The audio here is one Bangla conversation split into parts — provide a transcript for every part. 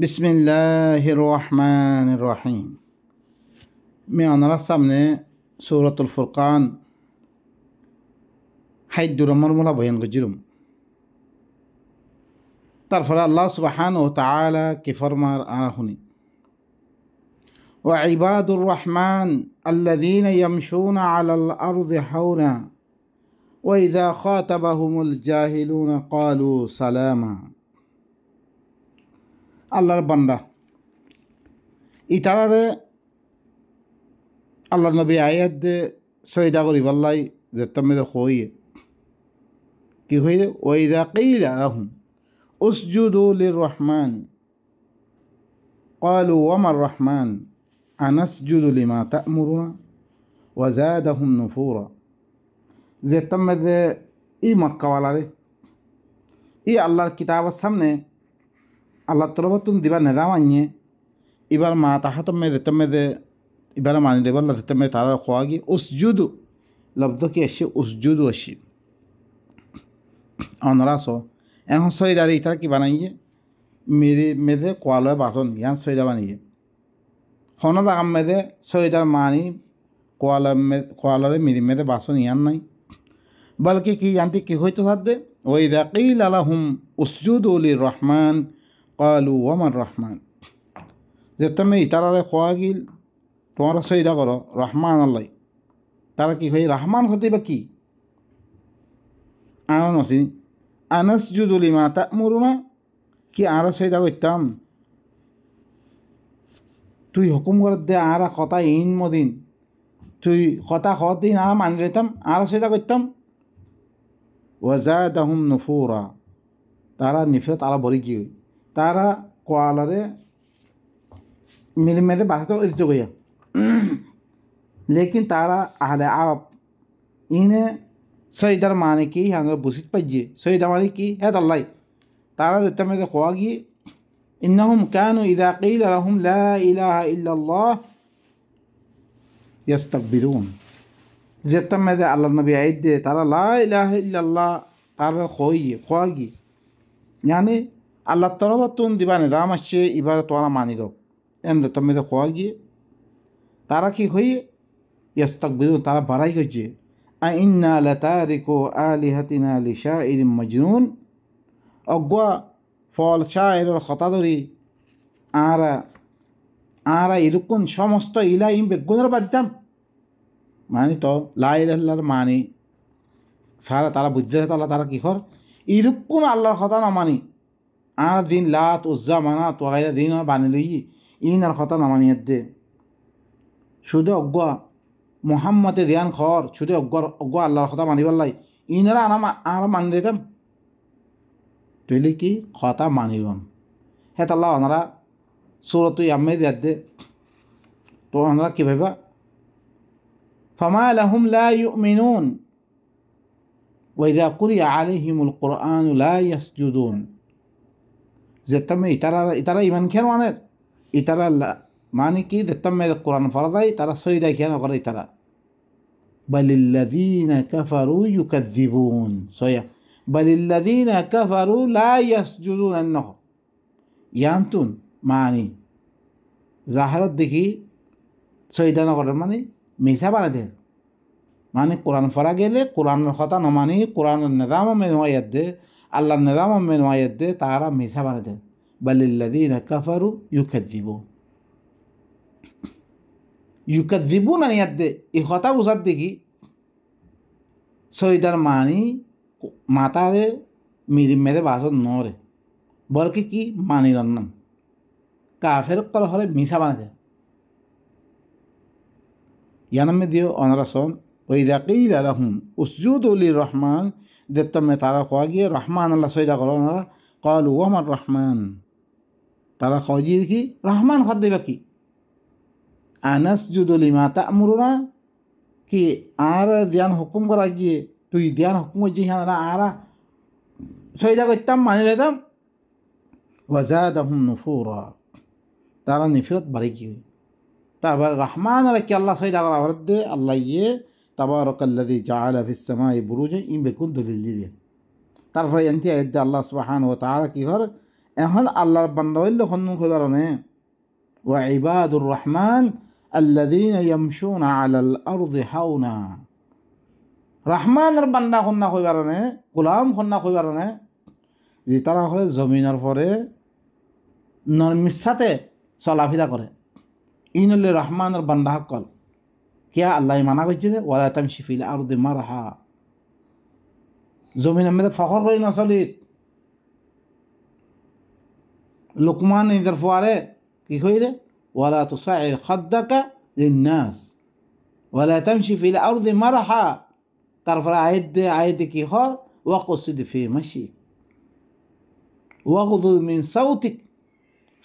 বিসমিল্লাহির রহমানির রহিম। আমি আপনার সামনে সূরাতুল ফুরকান হাইদ্দুর মর্মলা বয়ান করছিলাম। তারপরে আল্লাহ সুবহানাহু ওয়া তাআলা কি ফরমার আনা শুনি, ওয়া ইবাদুর রহমান আল্লাযীনা ইয়ামশুনা আলাল আরদি হাওনা ওয়া ইযা খাতাবাহুমুল জাহিলুনা ক্বালু সালামা। আল্লাহর বান্দা ইতারারে আল্লাহ নবী আয়াত দে সৈদা করি বললাই যে তুমি হইয়ে কি হইলে ওয়াইদা কিলা লাহুম উসজুদু লিররহমান ক্বালু ওয়ামার রহমান আনাসজুদু লিমা তা'মুরুনা ওয়া যাদাহুম নুফুরা। যে তুমি ই মক্কাওয়ালারে ই আল্লাহর কিতাবের সামনে আল্লাহ তরফতুন দিবা নিজাম আনিয়ে এবার মা তাহা তুমি এবার মানি দেবার তুমি তারা খোয়া গিয়ে উসজুদু লব্ধ কি আসছে উসজুদু আসি অনরাস এখন সৈদারি ইতার কি বানাইয়ে মেদে কোয়ালের বাসন ইয়ান সৈদা বানিয়ে হন দাম মেদে সৈদার মানি কোয়ালরে মিরি মেদে বাসন ইয়ান নাই বলকি কি ইয়ান্তি কি হইতো সাধ্যে ওই দাকিল আলাহুম উসজুদু লিররহমান ক্বালু ওয়ামার রহমান। যে তুমি ইতারারে খোয়া গিল তোমরা সৈদা করো রহমান আল্লাহ, তারা কি হয় রহমান হতে বা কি আনা নসি আনাসজুদু লিমা তা'মুরুনা, কি আরা সৈদা করতাম তুই হুকুম করে দে আরা কথা ইন মদিন তুই কথা দিন আরা মানি রেতাম আরা সৈদা করতাম। ওয়া যাদাহুম নুফুরা, তারা নিফরত আরা বলি কি তারা কোয়ালারে মিলি মেদে বাসাতে ইজ্জত গইয়া लेकिन तारा आहले आरब इन्हें सईदार माने की हंगर बुसित पज्जे सईदा माने की है अल्लाह तारा देता में ख्वागी इन्नहुम कानु इदा क़ील लहुम ला इलाहा इल्लल्लाह यस्तकबिरून। देता में अल्लाह नबी आयत दे तारा ला इलाहा इल्लल्लाह तारा ख्वागी यानी अल्लाह तरफ तुम दीवाने दाम अच्छे इबारत वाला मानी दो एम देता में ख्वागी तारा की हुई यस्तकबिरून तारा बड़ाई करजे इन्ना लतारिकु आलिहतिना लिशाइरिन मजनून अगवा फल शायर खतादरी आरा आरा इरुकुन समस्त इला इम बेगुनर बादिताम मानी तो ला इलाहा इल्लल्लाह मानी सारा तारा बुद्धि ताला तारा की खर इरुकुन अल्लाह खता ना मानी आरा दिन लात उज्जा मानात वगैरह दिन बानी ली इनर खता ना मानी दे শুধু অজ্ঞা মোহাম্মদে ধ্যান খর শুধু অজ্ঞা আল্লাহর কথা মানিবার লাই ইনারা আর মানি দিতাম তুইলে কি কথা মানিবাম হে তাল্লাহ ওনারা সুরত ইয়াম্মে দে তো ওনারা কি ভাইবা ফামা লাহুম লা ইউমিনুন ওয়া ইযা কুরিয়া আলাইহিমুল কুরআন লা ইয়াসজুদুন। যে তুমি ইতারা ইমান কেন আনের ইতারা मानी की दत्तम में कुरान फरदाई तारा सईदा किया नकर तारा बलिल्लज़ीना कफरू युकद्दिबून सोया बलिल्लज़ीना कफरू ला यसजुदून अन्नहु यान्तुन मानी जाहरत देखी सईदा नकर मानी मिसा बाना दे मानी कुरान फरा गेले कुरान खता न मानी कुरान निज़ाम में नवायत दे अल्लाह निज़ाम में नवायत दे तारा मिसा बाना दे बलिल्लज़ीना कफरू युकद्दिबून युकद्दिबून अनियत दे इ खता बुझात देखी सईदार मानी मातारे मिरी मेरे बासत नोरे बल्कि की मानी रन्नम काफिर कल हरे मिसा बना दे यानम में दियो अनरसन व इज़ा क़ील लहुम उसजुदू लिर्रहमान देता में तारा ख्वागी रहमान अल्लाह सईदा करो अनरा क़ालू वमर रहमान तारा ख्वागी की रहमान खद दे बाकी আনাসজুদু লিমা তা'মুরুনা কি আর ধ্যান হুকুম করা গিয়ে তুই ধ্যান হুকুম করছিস না আরা সইদা করতাম মানি লেতাম ওয়া যাদাহুম নুফুরা তারা নিফরত বাড়ি গিয়ে তারপর রহমান আর কি আল্লাহ সইদা করা দে আল্লাহ ইয়ে তাবারাকাল্লাযী জাআলা ফিস সামাই বুরুজান ইন বিকুন দলিল দিয়ে তারপরে এনতি আয়াত আল্লাহ সুবহানাহু ওয়া তাআলা কি হর এখন আল্লাহর বান্দা হইলে হন্নু কইবার নে ওয়া ইবাদুর রহমান আল্লাযীনা ইয়ামশুনা আলাল আরদি হাওনা রহমানের বান্দা হন্না কইবার নে গোলাম হন্না কইবার নে যে তারা হলে জমিনের পরে নরমির সাথে চলাফেরা করে ইনলে রহমানের বান্দা হকল কিয়া আল্লাহ মানা করছে যে ওয়ালা তামশি ফিল আরদি মারহা জমিনের মধ্যে ফখর করি না চলিত লুকমান নিজের ফোয়ারে কি কইরে ওয়ালা তুসাইর খাদ্দাকা লিন্নাস ওয়ালা তামশি ফিল আরদি মারহা তারপরে আয়াতে কি হয় ওয়াকসিদ ফি মাশি ওয়াগদুদ মিন সাউতিক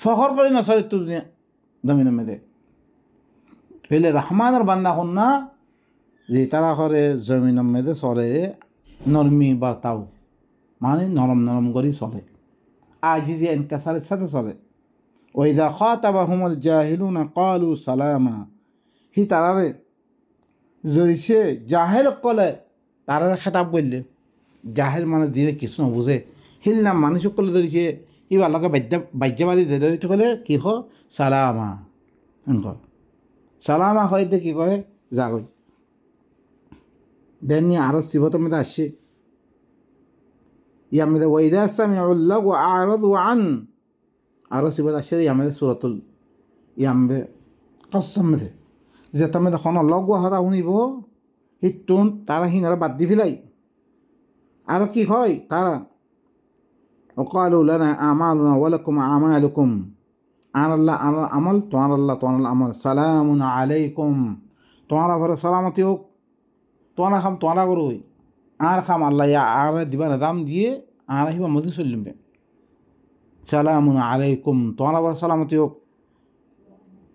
ফখর করি না চলিত দুনিয়া জমিনের মধ্যে ফেলে রহমানের বান্দা কন্যা যে তারা করে জমিনের মধ্যে চলে নরমি বার্তাও মানে নরম নরম করে চলে আজিজি এনকাসারের সাথে চলে ওইদা খাতাবাহুমুল জাহিলুনা ক্বালু সালামা হি তারারে জরিছে জাহেল কলে তারারে খেতাব বললে জাহেল মানে দিলে কিছু নবুঝে হিল নাম মানুষ কলে ধরিছে ই ভালকে বাজ্যবাদী ধরিতে কলে কি হ সালামা এনকর সালামা হইতে কি করে যাগই দেন আরো সিবতের মধ্যে আসছে ইয়ার মধ্যে ওয়াইদা সামিউল্লাহ ওয়া আরাদু আন আরো সিবত আসছে ইয়ার মধ্যে সূরাতুল ইয়ার মধ্যে কসম মধ্যে যে তার মধ্যে কোনো লগোয়া হতা শুনিব হিতুন তারা হিনারা বাদ দি ফেলাই আরো কি হয় তারা ওয়াকালু লানা আমালুনা ওয়া লাকুম আমালুকুম আর আল্লাহ আমার আমল তোমার আল্লাহ তোমার আমল সালামুন আলাইকুম তোমার ঘরে সালামতি হোক তোমার খাম তোমারা করুই আর খাম আল্লাহ আর দিবা না দাম দিয়ে আর আহিবা মধ্যে চলিবে সালামুন আলাইকুম তোমার ঘরে সালামতি হোক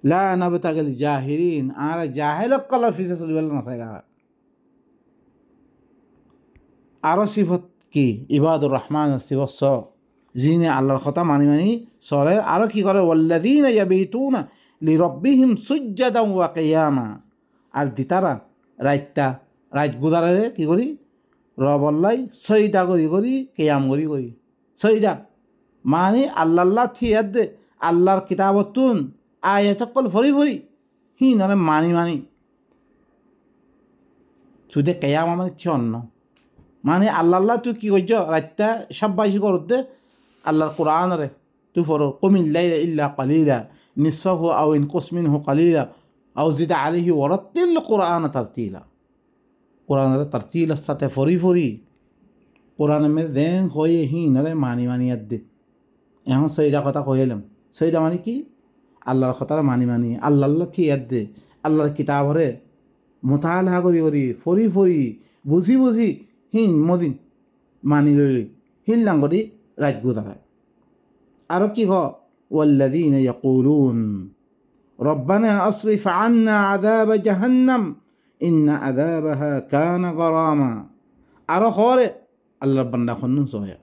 লা নাবতাগিল জাহিলিন আর জাহেলক কলার ফিসে চলিবে না চাই আরো সিফত কি ইবাদুর রহমান সিফত স যিনি আল্লাহর কথা মানি মানি চলে আরো কি করে ওয়াল্লাযীনা ইয়াবিতুনা লিরাব্বিহিম সুজদান ওয়া কিয়ামা আর দিতারা রাত গুদারে কি করি রবল্লাই সইদা করি কিয়াম করি সইদা মানে আল্লাহ থিয়াদ দে আল্লাহর কিতাবতুন আয়াতকল ফরি হি নরে মানি শুধু কিয়াম মানে অন্য মানে আল্লাহ তুই কি করছ রাতটা সব্বাইশি করতে আল্লাহর কোরআন রে তুই ফরো কুমিল লাইলা ইল্লা কালিলা নিসফাহু আও ইনকুস মিনহু কালিলা আও জিদ আলাইহি ওয়ারাত্তিল কোরআন তারতিলা কোরআনের তারতিলের সাথে ফরি কোরআনের মধ্যে দেন হয়ে হি নরে মানি দে এখন সেইটা কথা কইলাম সেইটা মানে কি আল্লাহর কথা মানি আল্লাহ থিয়াদ দে আল্লাহর কিতাবরে মোতালাহা করি ফরি বুঝি হিন মদিন মানি লই হিল লাঙ্গরি রাত গুদারায় আরো কি হ ওয়াল্লাযীনা ইয়াকুলুন রব্বানা আসরিফ আন্না আযাব জাহান্নাম ইন্না আযাবাহা কানা গরামা আরো খরে আল্লাহর বান্দা খন্নুন সয়া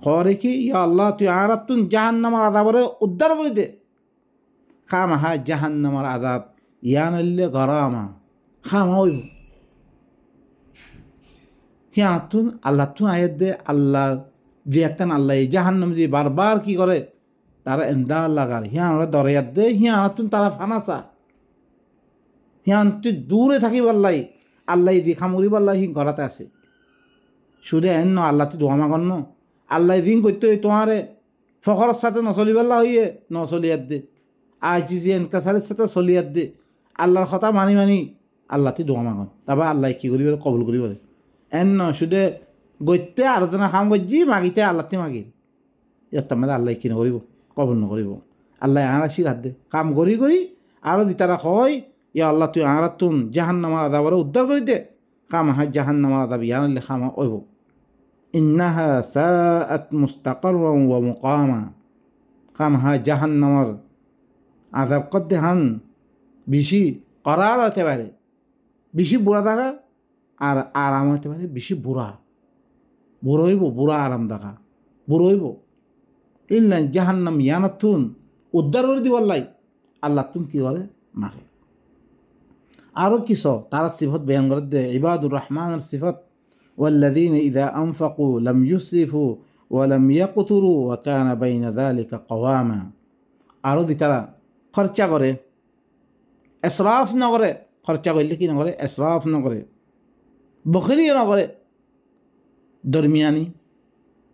খরে কি ইয়া আল্লাহ তুই আরাতুন জাহান্নামের আযাবরে উদ্ধার করে দে খামাহা জাহান্নামের আযাব ইয়ানাল্লে গরামা খামা হইব হিয়াতুন আল্লাহ তুন আয়াত দে আল্লাহর দিয়াতেন আল্লাহ জাহান্নাম দিয়ে বারবার কি করে তারা এন্দা লাগার হিয়ানরা দরিয়াত দে হিয়াতুন তারা ফানাসা হিয়ান তুই দূরে থাকি বললাই আল্লাহ দি খামুরি বললাই হি ঘরাতে আছে শুধু এন আল্লাহ তুই দোয়া মাগন্ন আল্লাহ দিন করতে তোমারে ফখরের সাথে নচলি বললা হইয়ে নচলিয়াত দে আইজিজি এনকাসারের সাথে চলিয়াত দে আল্লাহর কথা মানি আল্লাহ তুই দোয়া মাগন তারপর আল্লাহ কি করি বলে কবুল করি বলে এন শুধু গইতে আলোচনা কাম করছি মাগিতে আল্লাহতে মাগিল ইয়ার মানে আল্লাহ কি নকরিব কবল নকরিব আল্লাহ আঁরা শিখাত দে কাম করি আরও দিতারা হয় ইয়া আল্লাহ তুই আঁরা তুন জাহান্নামার আদাবরে উদ্ধার করি দে কাম হা জাহান্নামার আদাব ইয়ানলে খামা ওইব ইন্নাহা সাআত মুস্তাকাররান ওয়া মুকামা কাম হা জাহান্নামার আদাব করতে হান বেশি করার হতে পারে বেশি বুড়া থাকা আর আরাম হতে পারে বেশি বুড়া হইব বুড়া আরাম দেখা হইব ইল্লা জাহান্নাম ইয়ানাতুন উদ্ধার করে দিব আল্লাহ তুন কি করে মাকে আরও কিস তারা সিফত বয়ান করে দে ইবাদুর রহমানের সিফত ওয়াল্লাযীনা ইযা আনফাকু লাম ইউসরিফু ওয়ালাম ইয়াকতুরু ওয়া কানা বাইনা যালিকা কওয়ামা। আরও দি তারা খরচা করে, এসরাফ নকরে। খরচা করলে কি নকরে? এসরাফ নকরে, বখিলিও নকরে, দরমিয়ানি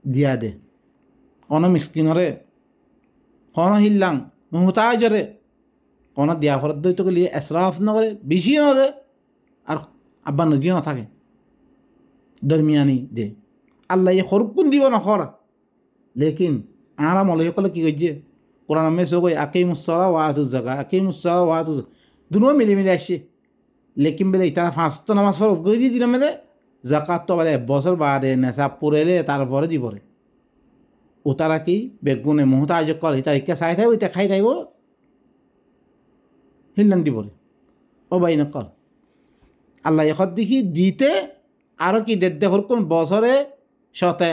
দিয়া দে। কোনো মিসকিনরে, কোনো হিল্লাং মুহতাজরে কোনো দিয়া ফরত দইতে গেলে এসরাফ নকরে, বেশি নদে আর আব্বা নদীও না থাকে, দরমিয়ানি দে। আল্লাহ সরকুন দিব নখরা, লেকিন আরা মলয় সকলে কি করছে? কোরআন মে সো কই আকিমুসসালাহ ওয়া আতুজ যাকাত, আকিমুসসালাহ ওয়া আতুজ, দুনো মিলে মিলে আসছে। লেকিন বেলে তারা 5 তো নামাজ ফরজ করে দিয়ে দিলাম মেলে, জাকাত তো বলে 1 বছর বাদে নেশাব পড়েলে তারপরে দিব রে। ও তারা কি বেগুনে মুহতাজ করে, তার ইচ্ছা চাই থাকবে, এটা খাই থাকব, হিল্লান দিব রে। ও বাই নকল আল্লাহ এখন দেখি দিতে আরও কি দেড় কোন বছরে সতে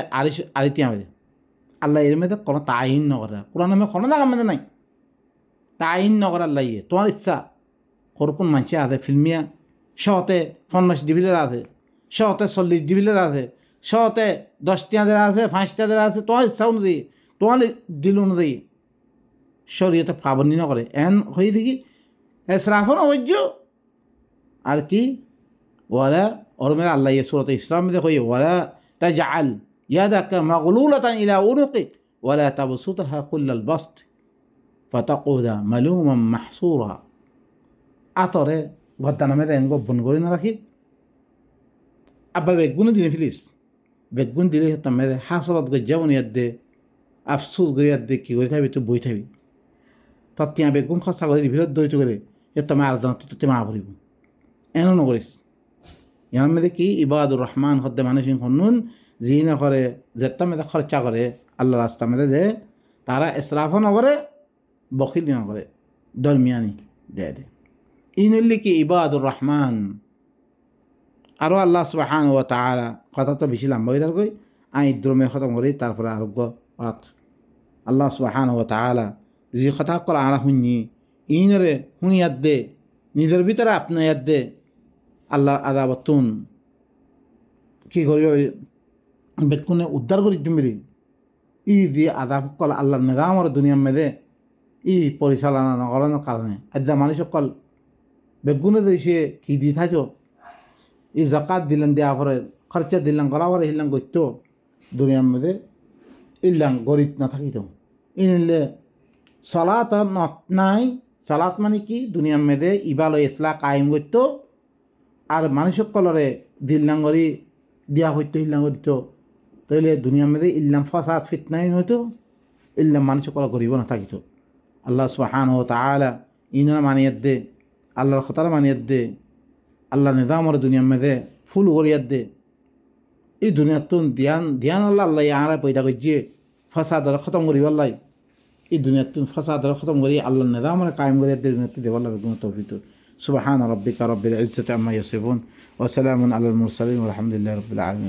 আরিতি আমাদের আল্লাহ এর মধ্যে কোনো তাইন নকরে। কোরআন নামে কোনো জায়গা মধ্যে নাই তাইন নকরে। আল্লাহ তোমার ইচ্ছা কোন মানুষে আছে ফিল্মিয়া সতে 50 ডিভিলের আছে, সতে 40 ডিভিলের আছে, সতে 10 টিয়াদের আছে, 5 টিয়াদের আছে। তোমার ইচ্ছা অনুযায়ী, তোমার দিল অনুযায়ী শরীয়তে পাবন্দি নকরে। এন হয়ে দেখি এসরাফন অবৈজ্য আর কি ওয়ালা ওর মেয়ে আল্লাহ সূরাত ইসলাম মধ্যে কই ওয়ালা তাজআল ইয়াদাকা মাগলুলাতান ইলা উনুকিক ওয়ালা তাবসুতহা কুল্লাল বাসত ফাতাকুদা মালুমান মাহসুরা। আতরে গদ্দানা মেদে গোপন করে না রাখি। আব্বা বেগুন দিলে ফিলিস, বেগুন দিলে হতাম মেদে হাসরত গজ্জাবন ইয়াদে আফসুস গই ইয়াদে কি করে থাকবি, তুই বই থাকবি। ততিয়া বেগুন খসা করে ভিতর দইতে করে তোমার আর তুই মা ভরিব। এনো নকরিস। ইয়ার মধ্যে কি ইবাদুর রহমান হদ্দে মানুষ হনুন যি না করে, যেটা মেয়েদের খরচা করে আল্লাহ রাস্তা মেয়েদের, যে তারা এসরাফও নকরে, বখিলি নকরে, দরমিয়ানি দেয় দে। ইনল্লি কি ইবাদুর রহমান। আরও আল্লাহ সুবহানাহু ওয়া তাআলা কথা তো বেশি লম্বা হয়ে কই আই দ্রমে খতম করি তারপরে আরোগ্য পাত। আল্লাহ সুবহানাহু ওয়া তাআলা যে কথা কল আরা শুনি ইনরে শুনি ইয়াদ দে, নিজের ভিতরে আপনার ইয়াদ দে আল্লাহর আদাবতুন কি করিব বেকুনে উদ্ধার করি জমিলি ই দিয়ে আদাব কল আল্লাহর নিজামর দুনিয়ার মেদে ই পরিচালনা নকরানোর কারণে আজ্জা মানুষ সকল বেগুনে দিয়েছে কি দি থাকো ই জাকাত দিলেন দেওয়া পরে খরচা দিলাম করা পরে হিলাম করত দুনিয়ার মেদে ইল্লাম গরিব না থাকিত। ই নিলে সালাত নাই। সালাত মানে কি দুনিয়ার মেদে ইবাল ইসলা কায়েম করত আর মানুষ সকলরে দিল্লাঙ্গরি দিয়া হইতো হিল্লাঙ্গরিত, তাইলে দুনিয়ার মধ্যে ইল্লাম ফাসাদ ফিতনাই হইতো, ইল্লাম মানুষ সকল গরিব না থাকিত। আল্লাহ সুবহানাহু ওয়া তাআলা ইনারা মানিয়াত দে, আল্লাহর খতার মানিয়াত দে, আল্লাহ নিজামর দুনিয়ার মধ্যে ফুল গড়িয়াত দে। এই দুনিয়ার তো ধ্যান আল্লাহ আল্লাহ আরা পয়দা করছে ফাসাদর খতম করিব। আল্লাহ এই দুনিয়ার তো ফাসাদর খতম করি আল্লাহ নিজামর কায়েম করিয়াত দে দুনিয়াতে দেব। আল্লাহ বেগুন তৌফিক। سبحان ربك رب العزة عما يصفون وسلام على المرسلين والحمد لله رب العالمين.